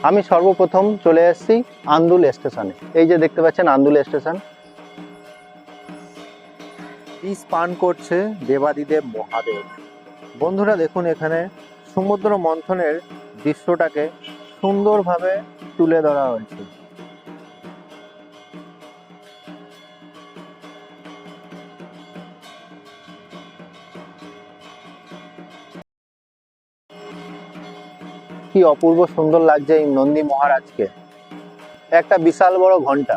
আমি সর্বপ্রথম চলে এসেছি আন্দুল স্টেশনে। এই যে দেখতে পাচ্ছেন আন্দুল স্টেশন। পিস পান করছে দেবাদিদেব মহাদেব। বন্ধুরা দেখুন, এখানে সমুদ্র মন্থনের দৃশ্যটাকে সুন্দরভাবে তুলে ধরা হয়েছে। কি অপূর্ব সুন্দর লাগছে এই নন্দী মহারাজকে। একটা বিশাল বড় ঘন্টা।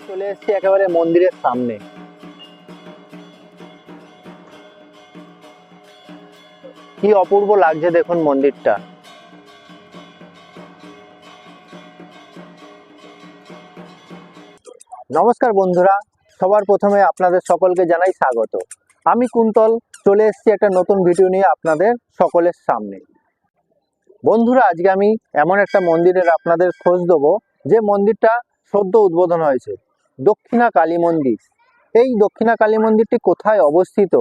চলে এসেছি একেবারে মন্দিরের সামনে। কি অপূর্ব লাগছে দেখুন মন্দিরটা। নমস্কার বন্ধুরা, সবার প্রথমে আপনাদের সকলকে জানাই স্বাগত। আমি কুন্তল চলে এসেছি একটা নতুন ভিডিও নিয়ে আপনাদের সকলের সামনে। বন্ধুরা, আজকে আমি এমন একটা মন্দিরের আপনাদের খোঁজ দেবো যে মন্দিরটা সদ্য উদ্বোধন হয়েছে, দক্ষিণা কালী মন্দির। এই দক্ষিণা কালী মন্দিরটি কোথায় অবস্থিত,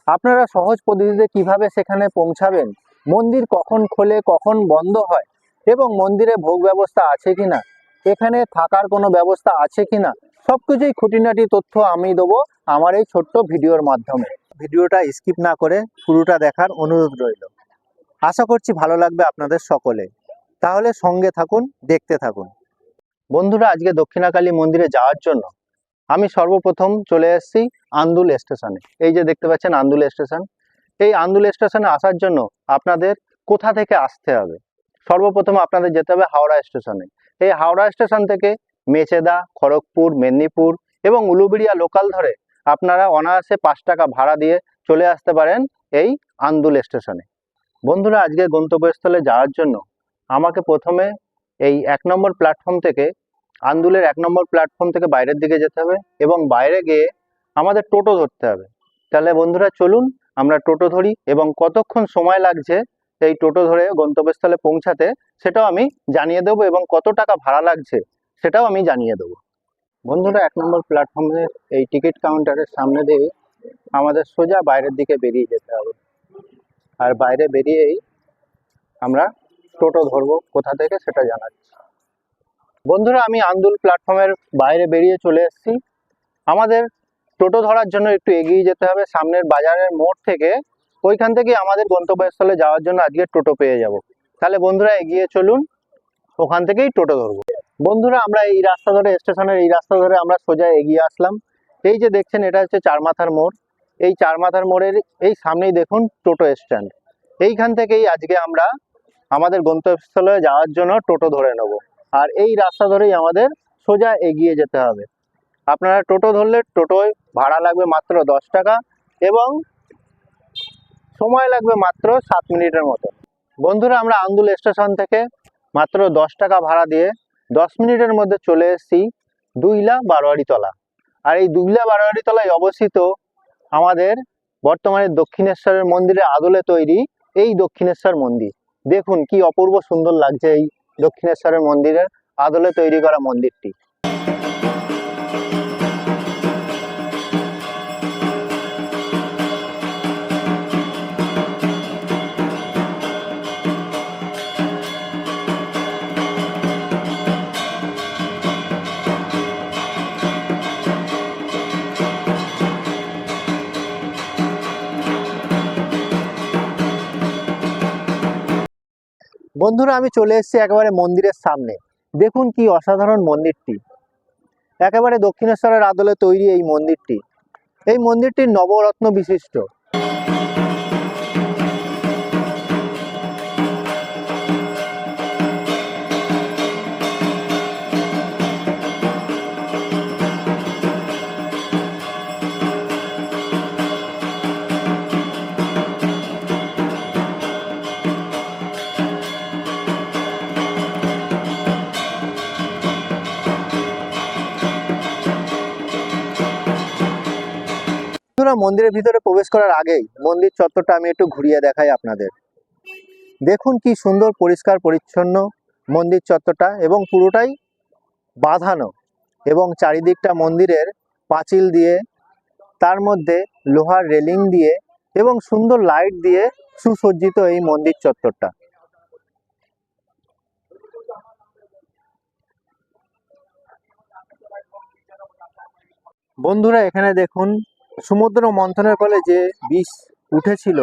আপনারা সহজ পদ্ধতিতে কিভাবে সেখানে পৌঁছাবেন, মন্দির কখন খোলে কখন বন্ধ হয়, এবং মন্দিরে ভোগ ব্যবস্থা আছে কিনা, এখানে থাকার কোনো ব্যবস্থা আছে কিনা, সবকিছুই খুঁটিনাটি তথ্য আমি দেবো আমার এই ছোট্ট ভিডিওর মাধ্যমে। ভিডিওটা স্কিপ না করে পুরোটা দেখার অনুরোধ রইল। আশা করছি ভালো লাগবে আপনাদের সকলে। তাহলে সঙ্গে থাকুন, দেখতে থাকুন। বন্ধুরা, আজকে দক্ষিণাকালী মন্দিরে যাওয়ার জন্য আমি সর্বপ্রথম চলে এসেছি আন্দুল স্টেশনে। এই যে দেখতে পাচ্ছেন আন্দুল স্টেশন। এই আন্দুল স্টেশনে আসার জন্য আপনাদের কোথা থেকে আসতে হবে? সর্বপ্রথম আপনাদের যেতে হবে হাওড়া স্টেশনে। এই হাওড়া স্টেশন থেকে মেচেদা, খড়গপুর, মেদিনীপুর এবং উলুবেড়িয়া লোকাল ধরে আপনারা অনায়াসে 5 টাকা ভাড়া দিয়ে চলে আসতে পারেন এই আন্দুল স্টেশনে। বন্ধুরা, আজকে গন্তব্যস্থলে যাওয়ার জন্য আমাকে প্রথমে এই 1 নম্বর প্ল্যাটফর্ম থেকে, আন্দুলের 1 নম্বর প্ল্যাটফর্ম থেকে বাইরের দিকে যেতে হবে এবং বাইরে গিয়ে আমাদের টোটো ধরতে হবে। তাহলে বন্ধুরা চলুন আমরা টোটো ধরি, এবং কতক্ষণ সময় লাগছে এই টোটো ধরে গন্তব্যস্থলে পৌঁছাতে সেটাও আমি জানিয়ে দেবো, এবং কত টাকা ভাড়া লাগছে সেটাও আমি জানিয়ে দেবো। বন্ধুরা, 1 নম্বর প্ল্যাটফর্মের এই টিকিট কাউন্টারের সামনে দিয়ে আমাদের সোজা বাইরের দিকে বেরিয়ে যেতে হবে। আর বাইরে বেরিয়েই আমরা টোটো ধরবো, কোথা থেকে সেটা জানাচ্ছি। বন্ধুরা, আমি আন্দুল প্ল্যাটফর্মের বাইরে বেরিয়ে চলে এসেছি। আমাদের টোটো ধরার জন্য একটু এগিয়ে যেতে হবে। সামনের বাজারের মোড় থেকে, ওইখান থেকে আমাদের গন্তব্যস্থলে যাওয়ার জন্য আজকে টোটো পেয়ে যাব। তাহলে বন্ধুরা এগিয়ে চলুন, ওখান থেকেই টোটো ধরবো। বন্ধুরা, আমরা এই রাস্তা ধরে, স্টেশনের এই রাস্তা ধরে আমরা সোজা এগিয়ে আসলাম। এই যে দেখছেন, এটা হচ্ছে চারমাথার মোড়। এই চারমাথার মোড়ের এই সামনেই দেখুন টোটো স্ট্যান্ড। এইখান থেকেই আজকে আমরা আমাদের গন্তব্যস্থলে যাওয়ার জন্য টোটো ধরে নেব। আর এই রাস্তা ধরেই আমাদের সোজা এগিয়ে যেতে হবে। আপনারা টোটো ধরলে টোটোয় ভাড়া লাগবে মাত্র 10 টাকা এবং সময় লাগবে মাত্র 7 মিনিটের মতো। বন্ধুরা, আমরা আন্দুল স্টেশন থেকে মাত্র 10 টাকা ভাড়া দিয়ে 10 মিনিটের মধ্যে চলে এসেছি দুইলা বারোয়ারিতলা। আর এই দুইলা বারোয়ারিতলায় অবস্থিত আমাদের বর্তমানে দক্ষিণেশ্বরের মন্দিরের আদলে তৈরি এই দক্ষিণেশ্বর মন্দির। দেখুন কি অপূর্ব সুন্দর লাগছে এই দক্ষিণেশ্বরের মন্দিরের আদলে তৈরি করা মন্দিরটি। বন্ধুরা, আমি চলে এসেছি একেবারে মন্দিরের সামনে। দেখুন কি অসাধারণ মন্দিরটি। একেবারে দক্ষিণেশ্বরের আদলে তৈরি এই মন্দিরটি। এই মন্দিরটি নবরত্ন বিশিষ্ট। মন্দিরের ভিতরে প্রবেশ করার আগেই মন্দির চত্বরটা আমি একটু ঘুরিয়ে দেখাই আপনাদের। দেখুন কি সুন্দর পরিষ্কার পরিচ্ছন্ন মন্দির চত্বরটা, এবং পুরোটাই বাঁধানো, এবং চারিদিকটা মন্দিরের পাঁচিল দিয়ে তার মধ্যে লোহার রেলিং দিয়ে এবং সুন্দর লাইট দিয়ে সুসজ্জিত এই মন্দির চত্বরটা। বন্ধুরা এখানে দেখুন, সমুদ্র মন্থনের ফলে যে বিষ উঠেছিল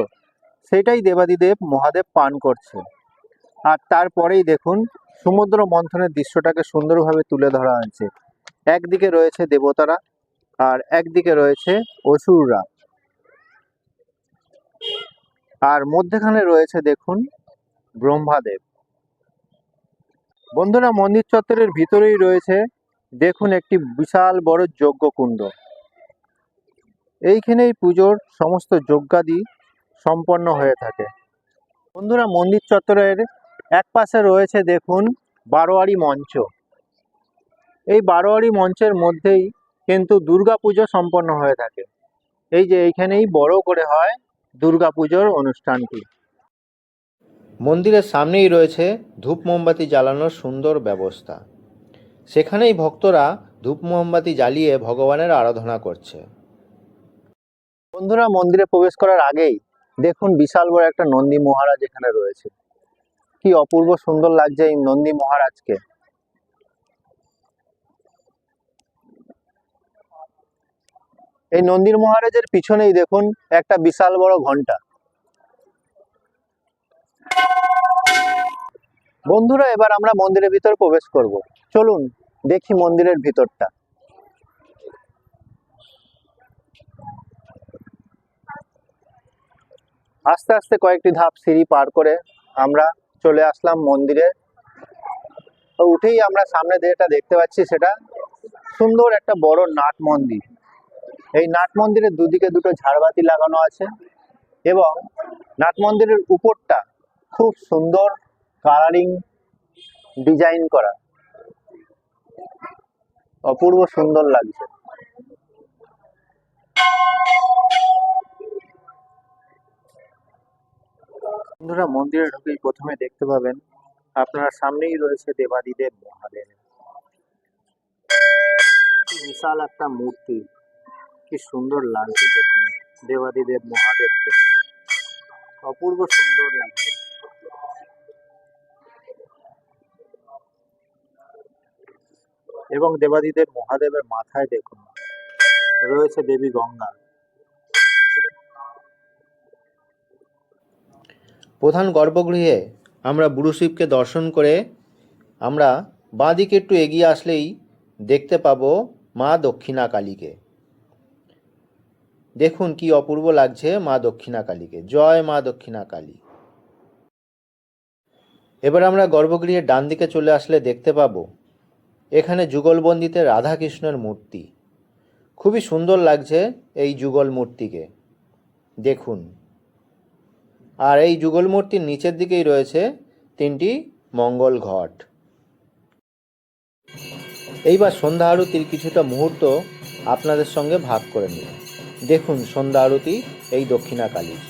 সেটাই দেবাদিদেব মহাদেব পান করছে। আর তারপরেই দেখুন সমুদ্র মন্থনের দৃশ্যটাকে সুন্দরভাবে তুলে ধরা হয়েছে। একদিকে রয়েছে দেবতারা আর একদিকে রয়েছে অসুররা, আর মধ্যখানে রয়েছে দেখুন ব্রহ্মাদেব। বন্ধুরা মন্দির চত্বরের ভিতরেই রয়েছে দেখুন একটি বিশাল বড় যজ্ঞকুণ্ড। এইখানেই পুজোর সমস্ত যজ্ঞাদি সম্পন্ন হয়ে থাকে। বন্ধুরা মন্দির চত্বরের এক পাশে রয়েছে দেখুন বারোয়ারি মঞ্চ। এই বারোয়ারি মঞ্চের মধ্যেই কিন্তু দুর্গা পুজো সম্পন্ন হয়ে থাকে। এই যে এইখানেই বড় করে হয় দুর্গা পুজোর অনুষ্ঠানটি। মন্দিরের সামনেই রয়েছে ধূপ মোমবাতি জ্বালানোর সুন্দর ব্যবস্থা। সেখানেই ভক্তরা ধূপ মোমবাতি জ্বালিয়ে ভগবানের আরাধনা করছে। বন্ধুরা মন্দিরে প্রবেশ করার আগেই দেখুন বিশাল বড় একটা নন্দী মহারাজ এখানে রয়েছে। কি অপূর্ব সুন্দর লাগছে এই নন্দী মহারাজকে। এই নন্দীর মহারাজের পিছনেই দেখুন একটা বিশাল বড় ঘন্টা। বন্ধুরা এবার আমরা মন্দিরের ভিতর প্রবেশ করব। চলুন দেখি মন্দিরের ভিতরটা। আস্তে আস্তে কয়েকটি ধাপ সিঁড়ি পার করে আমরা চলে আসলাম মন্দিরে। উঠেই আমরা সামনে যেটা দেখতে পাচ্ছি সেটা সুন্দর একটা বড় নাট মন্দির। এই নাট মন্দিরের দুদিকে দুটো ঝাড়বাতি লাগানো আছে এবং নাট মন্দিরের উপরটা খুব সুন্দর কালারিং ডিজাইন করা, অপূর্ব সুন্দর লাগছে। বন্ধুরা মন্দিরে ঢুকেই প্রথমে দেখতে পাবেন আপনার সামনেই রয়েছে দেবাদিদেব মহাদেব। বিশাল একটা মূর্তি, কি সুন্দর লাগছে দেখুন দেবাদিদেব মহাদেবকে, অপূর্ব সুন্দর লাগছে। এবং দেবাদিদেব মহাদেবের মাথায় দেখুন রয়েছে দেবী গঙ্গা। প্রধান গর্ভগৃহে আমরা বুড়ো শিবকে দর্শন করে আমরা বাঁদিকে একটু এগিয়ে আসলেই দেখতে পাবো মা দক্ষিণা কালীকে। দেখুন কি অপূর্ব লাগছে মা দক্ষিণা কালীকে। জয় মা দক্ষিণা কালী। এবার আমরা গর্ভগৃহের ডান দিকে চলে আসলে দেখতে পাবো এখানে যুগলবন্দিতে রাধাকৃষ্ণের মূর্তি। খুবই সুন্দর লাগছে এই যুগল মূর্তিকে দেখুন। আর এই যুগল মূর্তির নিচের দিকেই রয়েছে তিনটি মঙ্গল ঘট। এইবার সন্ধ্যা আরতির কিছুটা মুহূর্ত আপনাদের সঙ্গে ভাগ করে নিই। দেখুন সন্ধ্যা আরতি এই দক্ষিণা কালীর।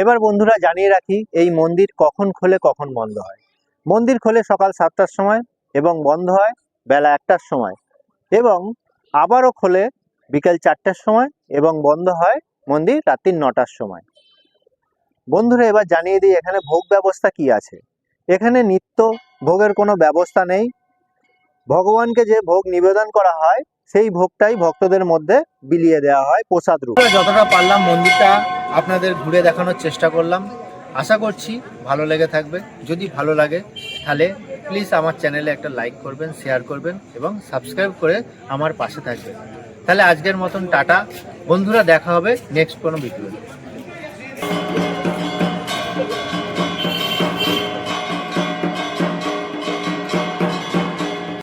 এবার বন্ধুরা জানিয়ে রাখি এই মন্দির কখন খোলে কখন বন্ধ হয়। মন্দির খোলে সকাল 7টার সময় এবং বন্ধ হয় বেলা 1টার সময়, এবং আবারও খোলে বিকেল 4টার সময় এবং বন্ধ হয় মন্দির রাত্রি 9টার সময়। বন্ধুরা এবার জানিয়ে দিই এখানে ভোগ ব্যবস্থা কি আছে। এখানে নিত্য ভোগের কোনো ব্যবস্থা নেই। ভগবানকে যে ভোগ নিবেদন করা হয় সেই ভোগটাই ভক্তদের মধ্যে বিলিয়ে দেওয়া হয় প্রসাদ রূপে। যতটা পারলাম মন্দিরটা আপনাদের ঘুরে দেখানোর চেষ্টা করলাম। আশা করছি ভালো লেগে থাকবে। যদি ভালো লাগে তাহলে প্লিজ আমার চ্যানেলে একটা লাইক করবেন, শেয়ার করবেন এবং সাবস্ক্রাইব করে আমার পাশে থাকবেন। তাহলে আজকের মতন টাটা। বন্ধুরা দেখা হবে নেক্সট কোনো ভিডিও।